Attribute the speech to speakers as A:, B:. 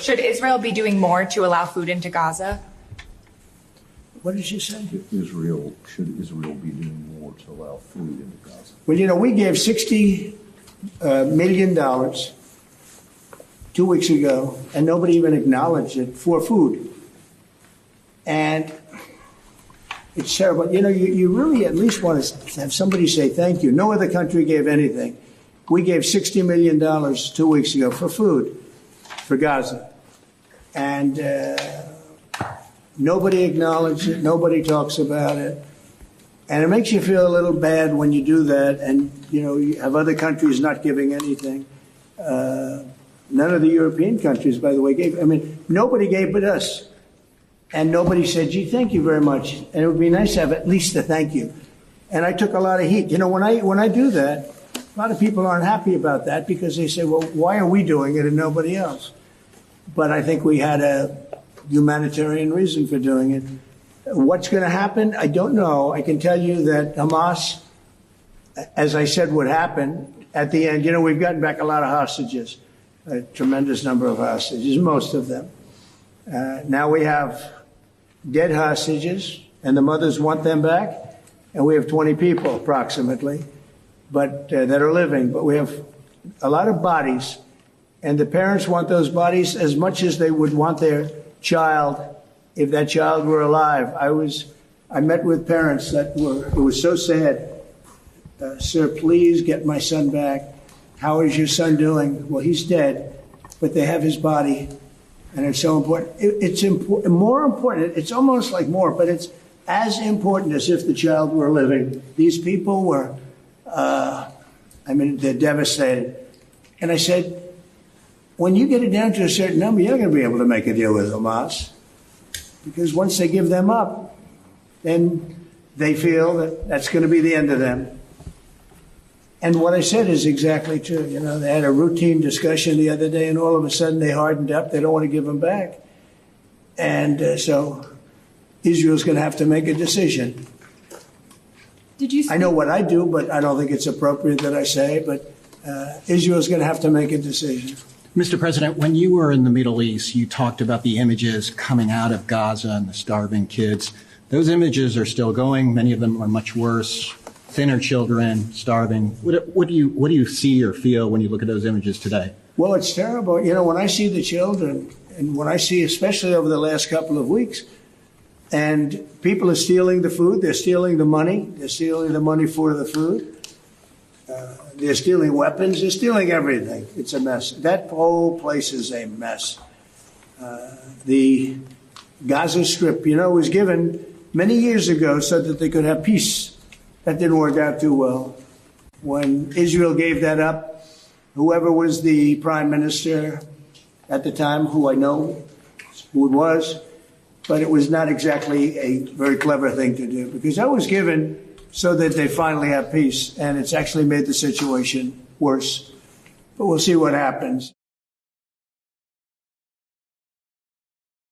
A: Should Israel be doing more to allow food into Gaza?
B: What did you say?
C: Should Israel be doing more to allow food into Gaza?
B: Well, we gave $60 million 2 weeks ago, and nobody even acknowledged it, for food. And it's terrible. You really at least want to have somebody say thank you. No other country gave anything. We gave $60 million 2 weeks ago for food for Gaza. And nobody acknowledged it. Nobody talks about it. And it makes you feel a little bad when you do that and, you have other countries not giving anything. None of the European countries, by the way, gave. Nobody gave but us. And nobody said, gee, thank you very much. And it would be nice to have at least a thank you. And I took a lot of heat. When I do that, a lot of people aren't happy about that because they say, well, why are we doing it and nobody else? But I think we had a humanitarian reason for doing it. What's going to happen? I don't know. I can tell you that Hamas, as I said, would happen at the end. We've gotten back a lot of hostages, a tremendous number of hostages, most of them. Now we have dead hostages, and the mothers want them back, and we have 20 people approximately, but that are living. But we have a lot of bodies, and the parents want those bodies as much as they would want their child if that child were alive. I met with parents it was so sad. Sir, please get my son back. How is your son doing? Well, he's dead, but they have his body. And it's so important. It's more important. It's almost like more, but it's as important as if the child were living. These people were, they're devastated. And I said, when you get it down to a certain number, you're not going to be able to make a deal with Hamas. Because once they give them up, then they feel that that's going to be the end of them. And what I said is exactly true. They had a routine discussion the other day, and all of a sudden they hardened up. They don't want to give them back. And so Israel's going to have to make a decision. I know what I do, but I don't think it's appropriate that I say, but Israel's going to have to make a decision.
D: Mr. President, when you were in the Middle East, you talked about the images coming out of Gaza and the starving kids. Those images are still going. Many of them are much worse. Thinner children, starving. What do you see or feel when you look at those images today?
B: Well, it's terrible. When I see the children, and when I see, especially over the last couple of weeks, and people are stealing the food, they're stealing the money, they're stealing the money for the food, they're stealing weapons, they're stealing everything. It's a mess. That whole place is a mess. The Gaza Strip, was given many years ago so that they could have peace. That didn't work out too well. When Israel gave that up, whoever was the prime minister at the time, who I know who it was, but it was not exactly a very clever thing to do, because that was given so that they finally have peace, and it's actually made the situation worse. But we'll see what happens.